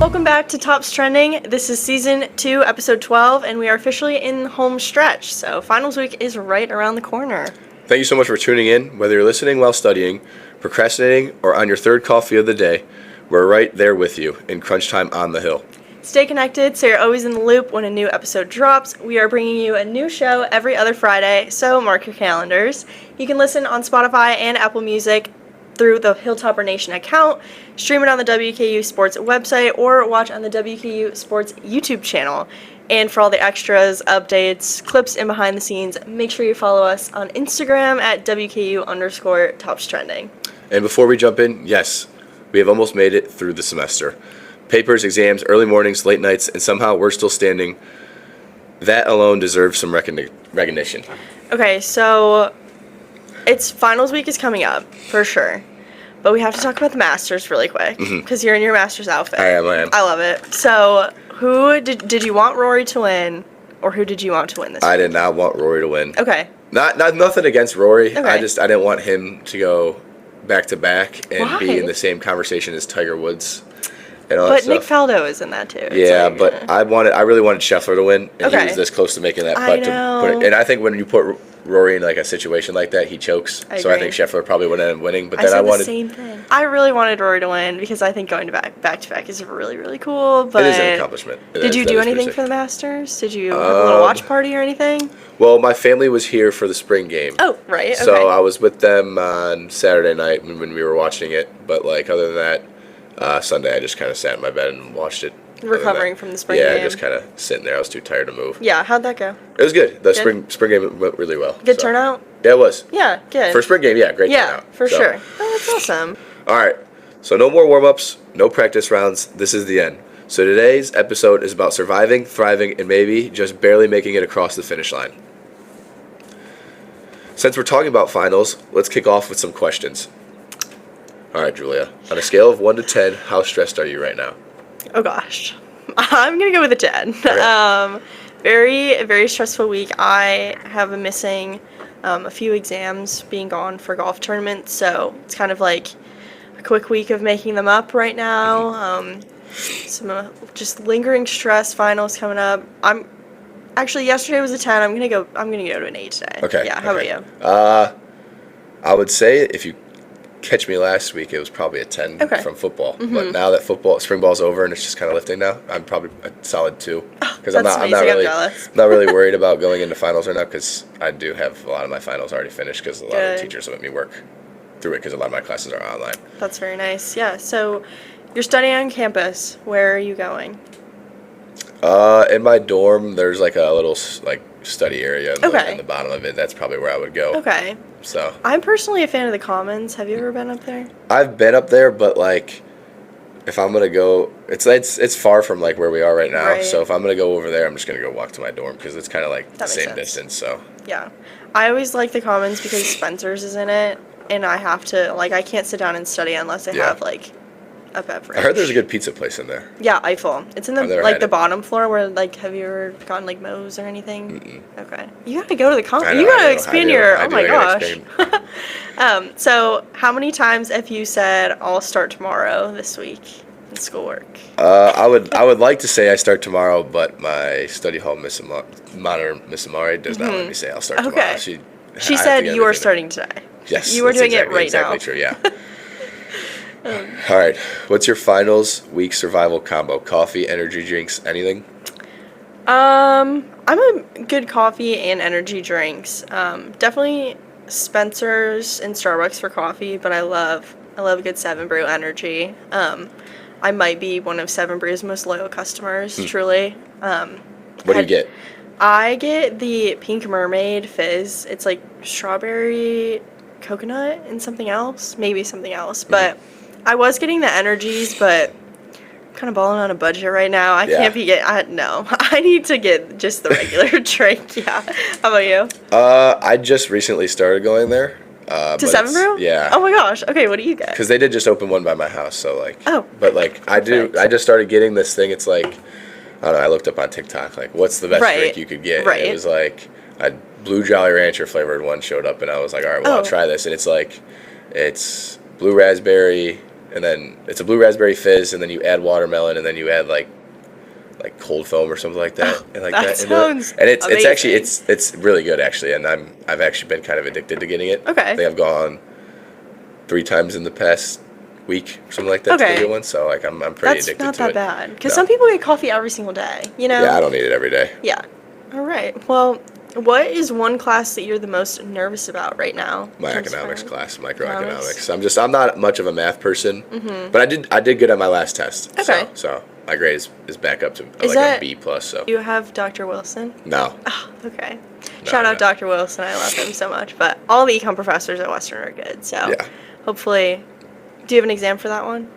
Welcome back to Tops Trending. This is Season 2, Episode 12, and we are officially in home stretch, so finals week is right around the corner. Thank you so much for tuning in. Whether you're listening while studying, procrastinating, or on your third coffee of the day, we're right there with you in crunch time on the hill. Stay connected so you're always in the loop when a new episode drops. We are bringing you a new show every other Friday, so mark your calendars. You can listen on Spotify and Apple Music through the Hilltopper Nation account, stream it on the WKU Sports website, or watch on the WKU Sports YouTube channel. And for all the extras, updates, clips, and behind the scenes, make sure you follow us on Instagram at WKU_TopsTrending. And before we jump in, yes, we have almost made it through the semester. Papers, exams, early mornings, late nights, and somehow we're still standing. That alone deserves some recognition. Okay, so it's finals week is coming up, for sure. But we have to talk about the Masters really quick, because you're in your Masters outfit. I am. I love it. So, who did you want Rory to win, or who did you want to win this I week? did not want Rory to win. Okay. Not nothing against Rory. Okay. I didn't want him to go back to back and be Why? in the same conversation as Tiger Woods. And all But that Nick stuff. Faldo is in that too. It's Yeah, like, but I really wanted Scheffler to win, and Okay. he was this close to making that I putt to know. put it. And I think when you put Rory in like a situation like that, he chokes. I So I agree. think Scheffler probably would end up winning. But I then I said wanted the same thing. I really wanted Rory to win because I think going to back to back is really, really cool. But it is an accomplishment. did you That do is anything pretty for the sick. Masters? Did you have a little watch party or anything? Well, my family was here for the spring game. Oh, right. Okay. So I was with them on Saturday night when we were watching it. But like other than that, Sunday I just kind of sat in my bed and watched it. Recovering from the spring yeah, game. just kind of sitting there. I was too tired to move. Yeah, how'd that go? It was good. The Good? spring game went really well. Good so. turnout? Yeah, it was. Yeah, good. For spring game, yeah, great yeah, turnout. for So, sure. Oh, that's awesome. All right. So no more warm-ups, no practice rounds. This is the end. So today's episode is about surviving, thriving, and maybe just barely making it across the finish line. Since we're talking about finals, let's kick off with some questions. All right, Julia. On a scale of 1 to 10, how stressed are you right now? Oh gosh, I'm gonna go with a 10. Okay. Very, very stressful week. I have been missing a few exams, being gone for golf tournaments, so it's kind of like a quick week of making them up right now. Some just lingering stress. Finals coming up. Yesterday was a 10. I'm gonna go to an 8 today. Okay. Yeah. How okay. about you? I would say if you catch me last week, it was probably a 10 Okay. from football. But now that spring ball's over and it's just kind of lifting now, I'm probably a solid 2. Because That's amazing. I'm jealous. not really worried about going into finals right now because I do have a lot of my finals already finished because a lot of Good. the teachers let me work through it because a lot of my classes are online. That's very nice. Yeah. So you're studying on campus. Where are you going? In my dorm, there's like a little study area Okay. in the bottom of it. That's probably where I would go. Okay. So I'm personally a fan of the Commons. Have you ever been up there? I've been up there, but like, if I'm gonna go, it's far from like where we are right now. Right. So if I'm gonna go over there, I'm just gonna go walk to my dorm because it's kind of like the That makes same sense. distance. So Yeah. I always like the Commons because Spencer's is in it, and I have to, I can't sit down and study unless I Yeah. have, a beverage. I heard there's a good pizza place in there. Yeah, Eiffel. It's in I've never the, had the it. bottom floor where, have you ever gotten, Moe's or anything? Okay. You gotta go to the I Commons. know, You I gotta do, expand I do, your, I oh do, my I gotta gosh. So, how many times have you said, I'll start tomorrow this week in schoolwork? I would like to say I start tomorrow, but my study hall monitor, Miss Amari, does not let me say I'll start tomorrow. Okay. She She I have said to get you are everything- starting today. Yes, You are that's doing it right exactly now. True, yeah. All right. What's your finals week survival combo? Coffee, energy drinks, anything? I'm a good coffee and energy drinks. Definitely Spencer's and Starbucks for coffee, but I love a good 7 Brew energy. I might be one of 7 Brew's most loyal customers, truly. What do you get? I get the Pink Mermaid Fizz. It's like strawberry, coconut, and something else. Maybe something else. But I was getting the energies, but I'm kind of balling on a budget right now. I Yeah. can't be no. I need to get just the regular drink. Yeah. How about you? I just recently started going there. To but 7 it's- Brew? Yeah. Oh my gosh. Okay, what do you get? Because they did just open one by my house, so like. Oh, But like I perfect. just started getting this thing. It's like, I don't know. I looked up on TikTok like, what's the best Right, drink you could get? And right. it was like a Blue Jolly Rancher flavored one showed up, and I was like, all right, well, Oh. I'll try this. And it's like, it's blue raspberry, and then it's a blue raspberry fizz, and then you add watermelon, and then you add like cold foam or something like that, and like that into sounds it. And it's actually amazing. it's really good actually, and I've actually been kind of addicted to getting it. Okay. I think I've gone 3 times in the past week or something like that Okay. to get one. So like I'm pretty That's addicted not to that it. bad. Because No. some people get coffee every single day, you know? Yeah, I don't need it every day. Yeah. All right. Well, what is one class that you're the most nervous about right now? My in terms of economics finance? class, microeconomics. I'm not much of a math person, but I did good on my last test. Mm-hmm. Okay. So my grade is back up to Is like that- a B plus. So You have Dr. Wilson? no, Oh, okay. No, Shout out no. Dr. Wilson. I love him so much. But all the econ professors at Western are good. So Yeah. hopefully, do you have an exam for that one?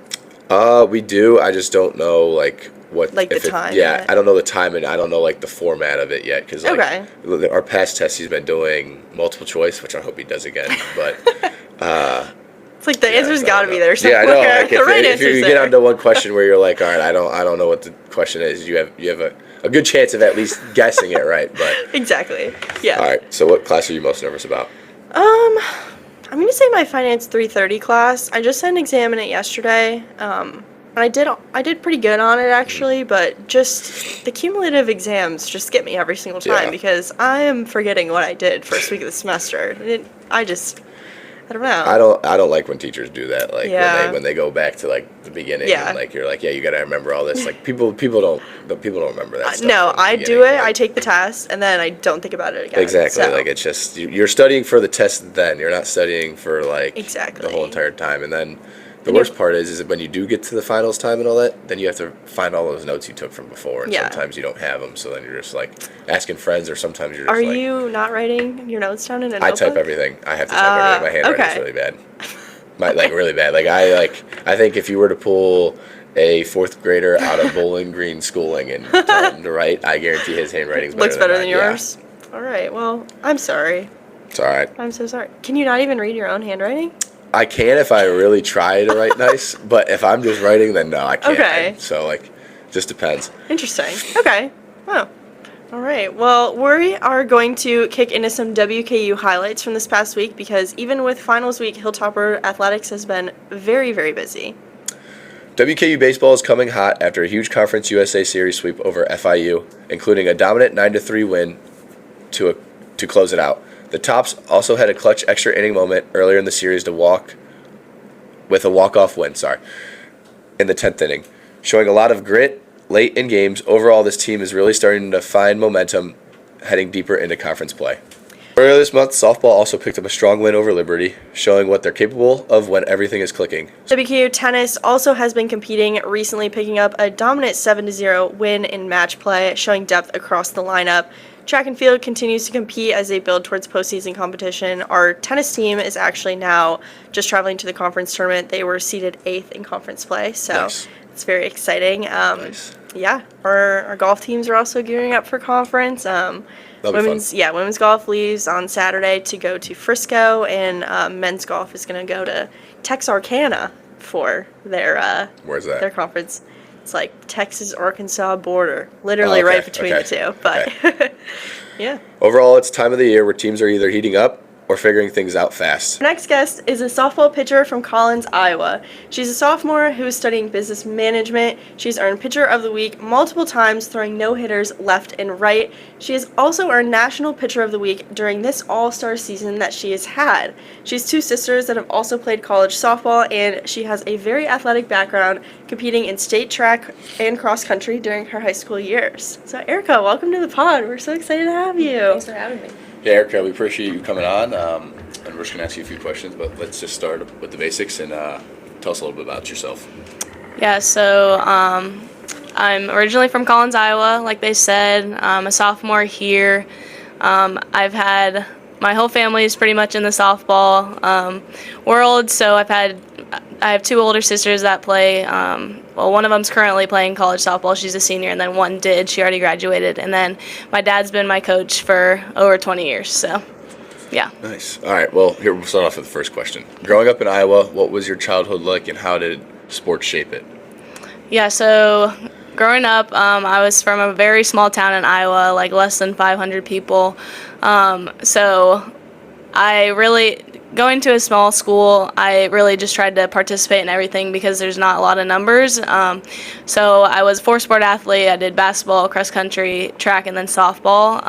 we do. I just don't know like what Like the if it- time Yeah, yet? I don't know the time and I don't know like the format of it yet because like Okay. our past test he's been doing multiple choice, which I hope he does again. But It's like the answer's I got to don't be know. there somewhere. Yeah, I know. Like, The right if you answer's get there. onto one question where you're like, all right, I don't know what the question is. You have a good chance of at least guessing it right. But Exactly. Yeah. all right. So what class are you most nervous about? I'm gonna say my finance 330 class. I just had an exam in it yesterday. And I did pretty good on it actually, but just the cumulative exams just get me every single time Yeah. because I am forgetting what I did first week of the semester. I don't know. I don't like when teachers do that. Like Yeah. when they go back to like the beginning. Yeah. And, like you're like, yeah, you gotta remember all this. Like people don't remember that stuff. No, from the I beginning, do it. like- I take the test, and then I don't think about it again. Exactly. So, Like it's just you're studying for the test. Then you're not studying for like Exactly. the whole entire time. And then the And you- worst part is when you do get to the finals time and all that, then you have to find all those notes you took from before. And Yeah. sometimes you don't have them, so then you're just like asking friends, or sometimes you're just are like, you not writing your notes down in a I notebook? type everything. I have to type everything. My handwriting's okay. really bad. Like really bad. I think if you were to pull a 4th grader out of Bowling Green schooling and tell him to write, I guarantee his handwriting's better Looks better than mine. Yeah. yours. All right. Well, I'm sorry. It's all right. I'm so sorry. Can you not even read your own handwriting? I can if I really try to write nice, but if I'm just writing, then no, I can't. Okay. So like, just depends. Interesting. Okay. Oh. All right. Well, we are going to kick into some WKU highlights from this past week because even with finals week, Hilltopper Athletics has been very, very busy. WKU baseball is coming hot after a huge Conference USA Series sweep over FIU, including a dominant 9-3 win to close it out. The Tops also had a clutch extra inning moment earlier in the series with a walk-off win, in the 10th inning, showing a lot of grit late in games. Overall, this team is really starting to find momentum heading deeper into conference play. Earlier this month, softball also picked up a strong win over Liberty, showing what they're capable of when everything is clicking. WKU tennis also has been competing, recently picking up a dominant 7-0 win in match play, showing depth across the lineup. Track and field continues to compete as they build towards postseason competition. Our tennis team is actually now just traveling to the conference tournament. They were seeded 8th in conference play, so Nice. it's very exciting. Nice. Yeah, our golf teams are also gearing up for conference. That'll be fun. Women's golf leaves on Saturday to go to Frisco, and men's golf is going to go to Texarkana for their Where's that? their conference. It's like Texas-Arkansas border, literally Oh, okay, right between okay, the two. But yeah. Overall, it's time of the year where teams are either heating up or figuring things out fast. Our next guest is a softball pitcher from Collins, Iowa. She's a sophomore who is studying business management. She's earned Pitcher of the Week multiple times, throwing no-hitters left and right. She has also earned National Pitcher of the Week during this all-star season that she has had. She has 2 sisters that have also played college softball, and she has a very athletic background, competing in state track and cross country during her high school years. So Erica, welcome to the pod. We're so excited to have you. Thanks for having me. Yeah, Erica, we appreciate you coming on, and we're just going to ask you a few questions, but let's just start with the basics and tell us a little bit about yourself. Yeah, so I'm originally from Collins, Iowa, like they said. I'm a sophomore here. I've had my whole family is pretty much in the softball world, so I have 2 older sisters that play. Well, one of them's currently playing college softball. She's a senior, and then one did. She already graduated. And then my dad's been my coach for over 20 years, so yeah. Nice. All right, well, here we'll start off with the first question. Growing up in Iowa, what was your childhood like, and how did sports shape it? Yeah, so growing up, I was from a very small town in Iowa, like less than 500 people. So I really going to a small school, I really just tried to participate in everything because there's not a lot of numbers. So I was a four-sport athlete. I did basketball, cross country, track, and then softball.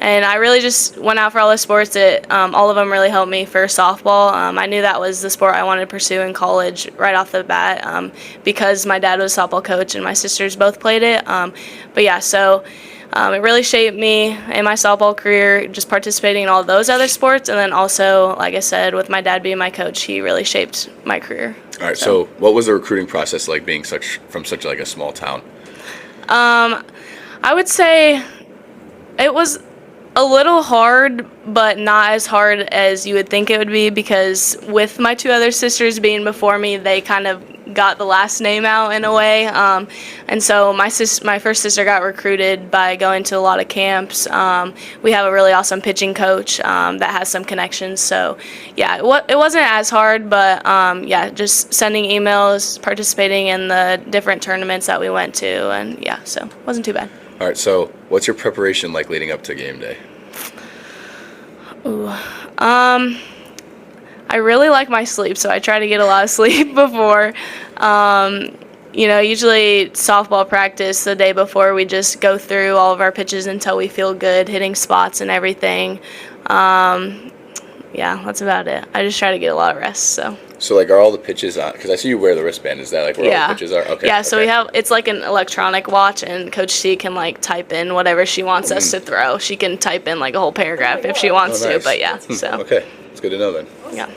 And I really just went out for all the sports. All of them really helped me for softball. I knew that was the sport I wanted to pursue in college right off the bat because my dad was a softball coach and my sisters both played it. But yeah, so it really shaped me in my softball career, just participating in all those other sports. And then also, like I said, with my dad being my coach, he really shaped my career. All right. So what was the recruiting process like being from such like a small town? I would say it was a little hard, but not as hard as you would think it would be because with my two other sisters being before me, they kind of got the last name out in a way. And so my first sister got recruited by going to a lot of camps. We have a really awesome pitching coach that has some connections. So yeah, it wasn't as hard, but yeah, just sending emails, participating in the different tournaments that we went to, and yeah, so it wasn't too bad. All right. So what's your preparation like leading up to game day? Ooh. I really like my sleep, so I try to get a lot of sleep before. Usually softball practice the day before, we just go through all of our pitches until we feel good, hitting spots and everything. Yeah, that's about it. I just try to get a lot of rest, so. So like, are all the pitches on? Because I see you wear the wristband. Is that like where all the pitches are? Okay. Yeah, so we have, it's like an electronic watch, and Coach C can like type in whatever she wants us to throw. She can type in like a whole paragraph if she wants nice. to, but yeah, so. Okay, it's good to know then. Yeah.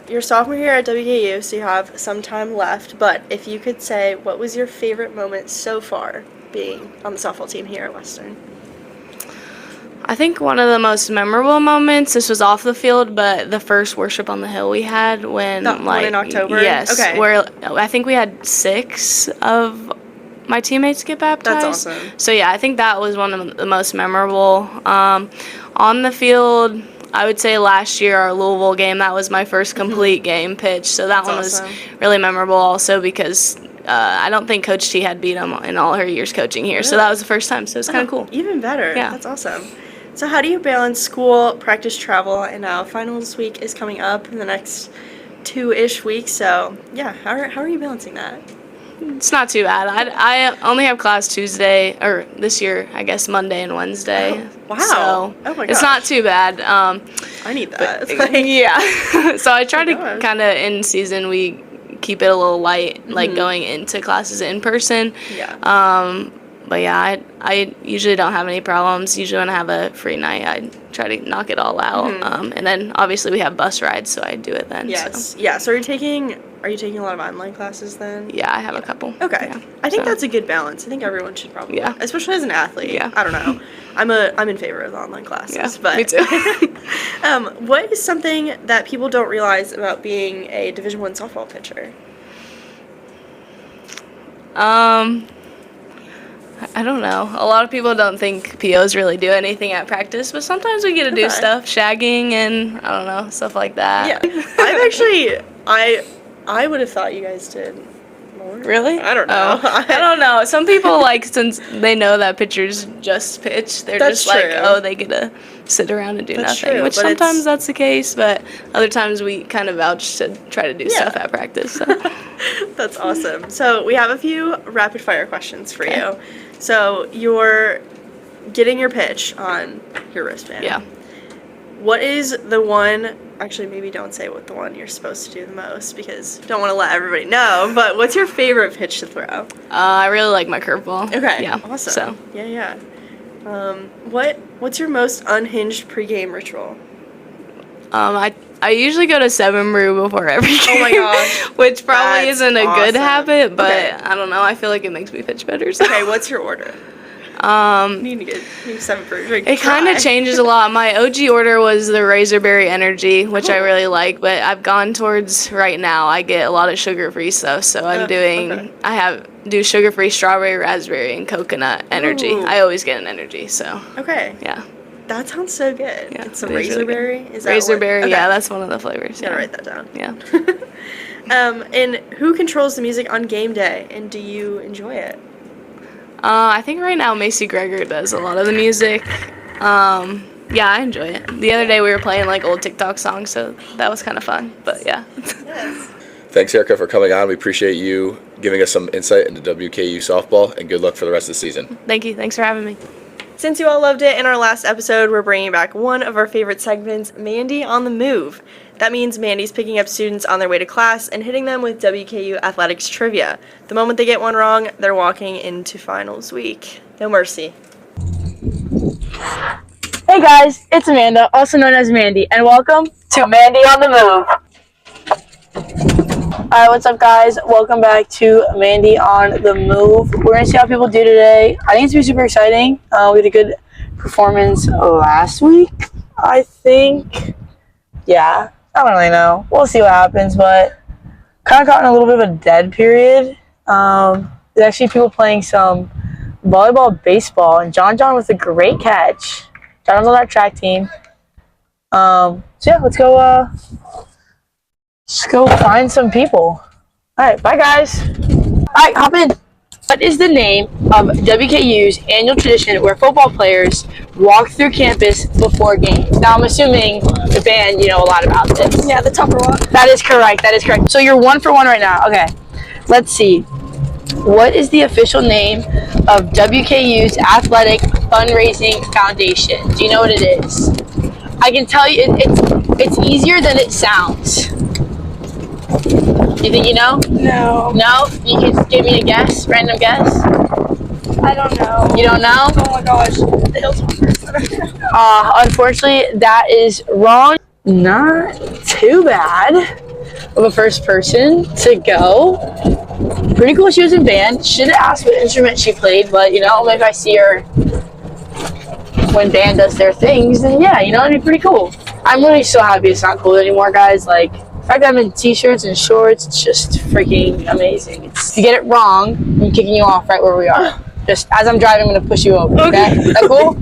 You're sophomore here at WKU, so you have some time left, but if you could say, what was your favorite moment so far being on the softball team here at Western? I think one of the most memorable moments, this was off the field, but the first worship on the hill we had when The one in October? Yes. Okay. Where I think we had 6 of my teammates get baptized. That's awesome. So yeah, I think that was one of the most memorable. On the field, I would say last year, our Louisville game, that was my first complete game pitch. So that That's one awesome. was really memorable also because I don't think Coach T had beat him in all her years coaching here. So that was the first time. So it's kind of cool. Even better. Yeah. That's awesome. So how do you balance school, practice, travel, and now finals week is coming up in the next 2-ish weeks. So yeah, how are you balancing that? It's not too bad. I only have class Tuesday, or this year, I guess, Monday and Wednesday. Oh, wow. So Oh my it's gosh. not too bad. I need that. It's like- Yeah. So I try to gosh. kind of, in season, we keep it a little light, like going into classes in person. Yeah. But yeah, I usually don't have any problems. Usually when I have a free night, I try to knock it all out. And then obviously we have bus rides, so I do it then. Yes. So. Yeah. So are you taking a lot of online classes then? Yeah, I have a couple. Okay. Yeah. I think So- that's a good balance. I think everyone should probably. Yeah. Especially as an athlete. Yeah. I don't know. I'm in favor of the online classes. Yeah, but me too. what is something that people don't realize about being a Division I softball pitcher? I don't know. A lot of people don't think POs really do anything at practice, but sometimes we get to do Okay. stuff, shagging and I don't know, stuff like that. Yeah. I've actually I would have thought you guys did more. Really? I don't know. Oh, I don't know. Some people, like, since they know that pitchers just pitch, they're That's just like, true. oh, they get to sit around and do That's nothing. true, Which but it's- sometimes that's the case, but other times we kind of vouch to try to do Yeah. stuff at practice. So. That's awesome. So we have a few rapid fire questions for Okay. you. So you're getting your pitch on your wristband. Yeah. What is the one? Actually, maybe don't say what the one you're supposed to do the most because you don't want to let everybody know. But what's your favorite pitch to throw? I really like my curveball. Okay. Yeah. Awesome. So. Yeah. What's your most unhinged pregame ritual? I usually go to 7 Brew before every game. Oh my gosh. Which probably That's isn't a good awesome. habit, but Okay. I don't know. I feel like it makes me pitch better. So. Okay, what's your order? Need to get 7 for drink. It kind of changes a lot. My OG order was the Razorberry Energy, which I really like, but I've gone towards right now. I get a lot of sugar-free stuff, so I'm doing. okay. I do sugar-free strawberry, raspberry, and coconut energy. Ooh. I always get an energy, so Okay, yeah. that sounds so good. Yeah, It's a it is really good. Razorberry. Is that Razorberry, what? yeah, Okay. that's one of the flavors. Gotta Yeah. write that down. Yeah. And who controls the music on game day, and do you enjoy it? I think right now Macy Greger does a lot of the music. Yeah, I enjoy it. The other day we were playing like old TikTok songs, so that was kind of fun. But yeah. Thanks, Erica, for coming on. We appreciate you giving us some insight into WKU softball, and good luck for the rest of the season. Thank you. Thanks for having me. Since you all loved it, in our last episode, we're bringing back one of our favorite segments, Mandy on the Move. That means Mandy's picking up students on their way to class and hitting them with WKU athletics trivia. The moment they get one wrong, they're walking into finals week. No mercy. Hey guys, it's Amanda, also known as Mandy, and welcome to Mandy on the Move. Alright, what's up guys? Welcome back to Mandy on the Move. We're going to see how people do today. I think it's going to be super exciting. We had a good performance last week, I think. Yeah, I don't really know. We'll see what happens, but kind of caught in a little bit of a dead period. There's actually people playing some volleyball, baseball, and John with a great catch. John's on that track team. So yeah, let's go find some people. Alright, bye guys. Alright, hop in. What is the name of WKU's annual tradition where football players walk through campus before games? Now I'm assuming the band, you know a lot about this. Yeah, the Tupper Walk. That is correct, So you're 1 for 1 right now. Okay, let's see. What is the official name of WKU's athletic fundraising foundation? Do you know what it is? I can tell you it's easier than it sounds. You think you know? No. No? You can just give me a guess, random guess? I don't know. You don't know? Oh my gosh. The Hilltoppers. Unfortunately, that is wrong. Not too bad of a first person to go. Pretty cool she was in band. Should have asked what instrument she played, but you know, maybe I see her when band does their things, then yeah, you know, it'd be pretty cool. I'm really so happy it's not cold anymore, guys. Like, the fact that I'm in t-shirts and shorts, it's just freaking amazing. If you get it wrong, I'm kicking you off right where we are. Just as I'm driving, I'm gonna push you over, okay? Is that cool?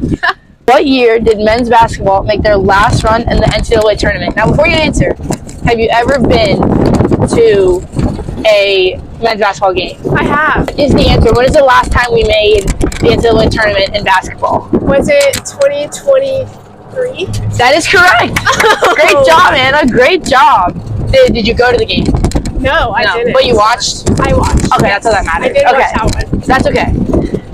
What year did men's basketball make their last run in the NCAA tournament? Now, before you answer, have you ever been to a men's basketball game? I have. Is the answer. When is the last time we made the NCAA tournament in basketball? Was it 2023? That is correct. Great job, Anna. Great job. Did you go to the game? No, I didn't. But you watched? I watched. Okay, that's all that matters. I did Okay. watch that one. That's okay.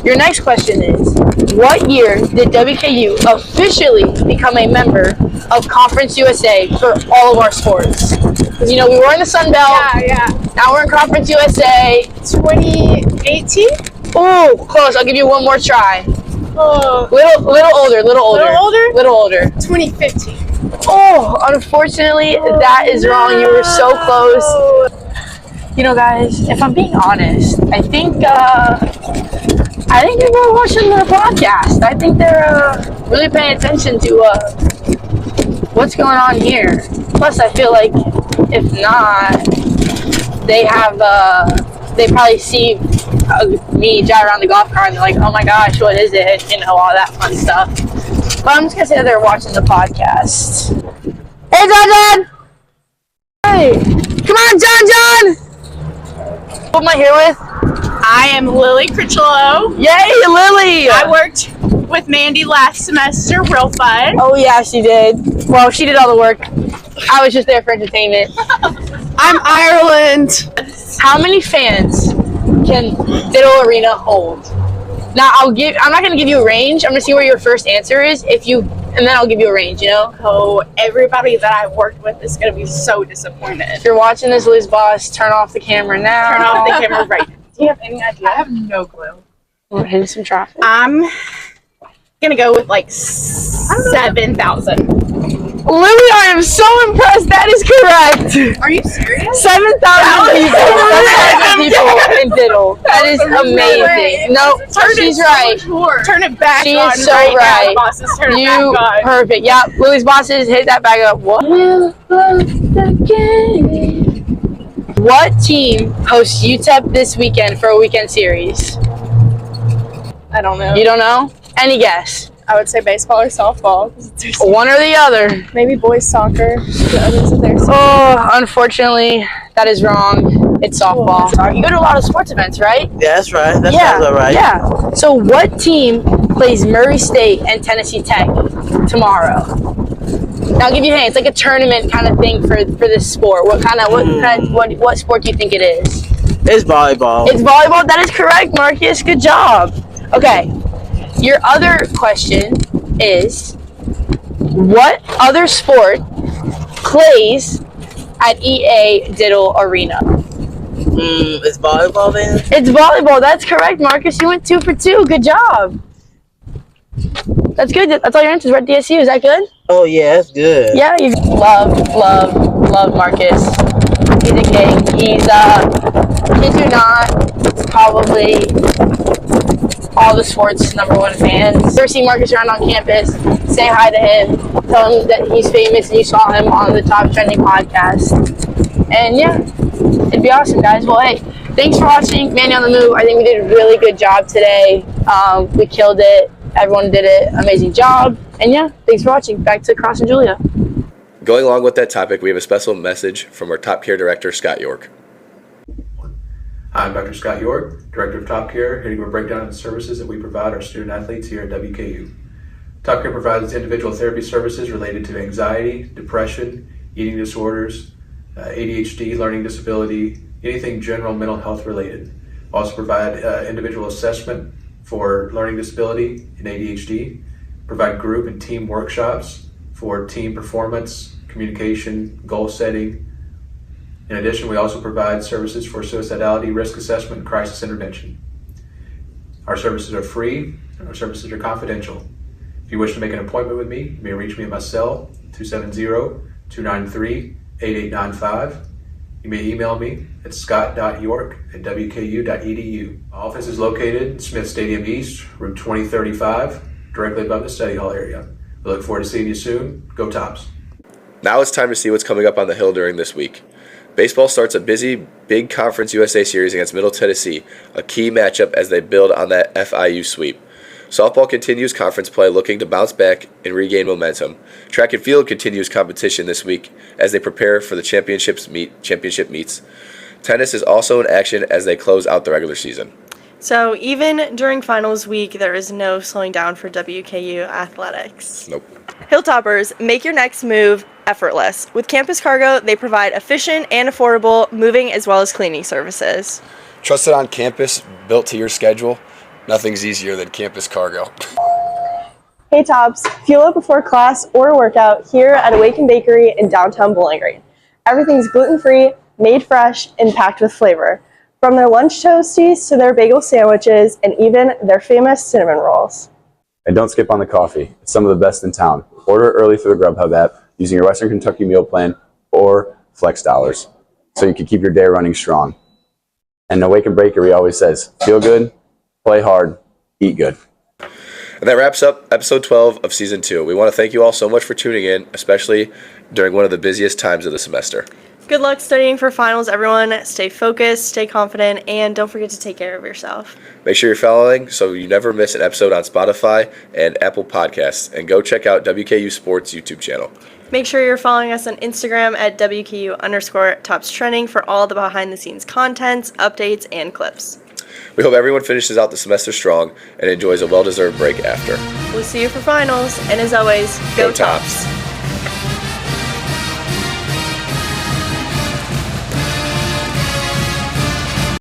Your next question is, what year did WKU officially become a member of Conference USA for all of our sports? Because, you know, we were in the Sun Belt. Yeah. Now we're in Conference USA. 2018? Oh, close. I'll give you one more try. Oh, Little older. Little older? Little older. 2015. Oh, unfortunately, that is wrong. You were so close. You know, guys, if I'm being honest, I think people are watching the podcast. I think they're really paying attention to what's going on here. Plus, I feel like if not, they probably see me drive around the golf cart and they're like, oh my gosh, what is it? You know, all that fun stuff. But I'm just gonna say that they're watching the podcast. Hey, John! Hey! Come on, John! Who am I here with? I am Lily Critchlow. Yay, Lily! I worked with Mandy last semester. Real fun. Oh yeah, she did. Well, she did all the work. I was just there for entertainment. I'm Ireland. How many fans can Diddle Arena hold? Now I'm not gonna give you a range. I'm gonna see where your first answer is. And then I'll give you a range. You know. Oh, everybody that I worked with is gonna be so disappointed. If you're watching this, Lily's boss, turn off the camera now. Turn off the camera right. Do you have any idea? I have no clue. We're hitting some traffic. I'm gonna go with like 7,000. Lily, I am so impressed. That is correct. Are you serious? 7,000 people. 7,000 people in Diddle. That is amazing. No, she's right. Turn it back She on is so right. right. Now, bosses. Turn it You back on. perfect. Yep. Lily's bosses hit that back up. What team hosts UTEP this weekend for a weekend series? I don't know. You don't know? Any guess? I would say baseball or softball. One or the other. Maybe boys soccer. The others are there. Oh, unfortunately, that is wrong. It's softball. You go to a lot of sports events, right? Yeah, that's right. That sounds all right. Yeah. So what team plays Murray State and Tennessee Tech? tomorrow. Now I'll give you a hint. It's like a tournament kind of thing for this sport. What sport do you think it is? It's volleyball. It's volleyball. That is correct, Marcus. Good job. Okay. Your other question is, what other sport plays at EA Diddle Arena? It's volleyball then? It's volleyball. That's correct, Marcus. You went 2 for 2. Good job. That's good. That's all your answers. We're at DSU. Is that good? Oh yeah, that's good. Yeah. You love Marcus. He's a king. He's kids who not probably all the sports #1 fans. If you ever see Marcus around on campus, say hi to him. Tell him that he's famous and you saw him on the Top Trending podcast. And yeah, it'd be awesome, guys. Well, hey, thanks for watching Manny on the Move. I think we did a really good job today. We killed it. Everyone did an amazing job. And yeah, thanks for watching. Back to Cross and Julia. Going along with that topic, we have a special message from our Top Care Director, Scott York. I'm Dr. Scott York, Director of Top Care, here to give a breakdown of the services that we provide our student athletes here at WKU. Top Care provides individual therapy services related to anxiety, depression, eating disorders, ADHD, learning disability, anything general mental health related. Also provide individual assessment for learning disability and ADHD, provide group and team workshops for team performance, communication, goal setting. In addition, we also provide services for suicidality, risk assessment, and crisis intervention. Our services are free, and our services are confidential. If you wish to make an appointment with me, you may reach me at my cell, 270-293-8895. You may email me at scott.york@wku.edu. My office is located in Smith Stadium East, room 2035, directly above the study hall area. We look forward to seeing you soon. Go Tops. Now it's time to see what's coming up on the Hill during this week. Baseball starts a busy Big Conference USA series against Middle Tennessee, a key matchup as they build on that FIU sweep. Softball continues conference play, looking to bounce back and regain momentum. Track and field continues competition this week as they prepare for the championship meets. Tennis is also in action as they close out the regular season. So even during finals week, there is no slowing down for WKU athletics. Nope. Hilltoppers, make your next move effortless. With Campus Cargo, they provide efficient and affordable moving as well as cleaning services. Trusted on campus, built to your schedule. Nothing's easier than Campus Cargo. Hey Tops, fuel up before class or workout here at Awaken Bakery in downtown Bowling Green. Everything's gluten-free, made fresh, and packed with flavor. From their lunch toasties to their bagel sandwiches and even their famous cinnamon rolls. And don't skip on the coffee. It's some of the best in town. Order early through the Grubhub app using your Western Kentucky meal plan or Flex Dollars so you can keep your day running strong. And Awaken Bakery always says, feel good, play hard, eat good. And that wraps up episode 12 of season 2. We want to thank you all so much for tuning in, especially during one of the busiest times of the semester. Good luck studying for finals, everyone. Stay focused, stay confident, and don't forget to take care of yourself. Make sure you're following so you never miss an episode on Spotify and Apple Podcasts. And go check out WKU Sports YouTube channel. Make sure you're following us on Instagram at WKU_TopsTrending for all the behind-the-scenes contents, updates, and clips. We hope everyone finishes out the semester strong and enjoys a well-deserved break after. We'll see you for finals, and as always, go Tops!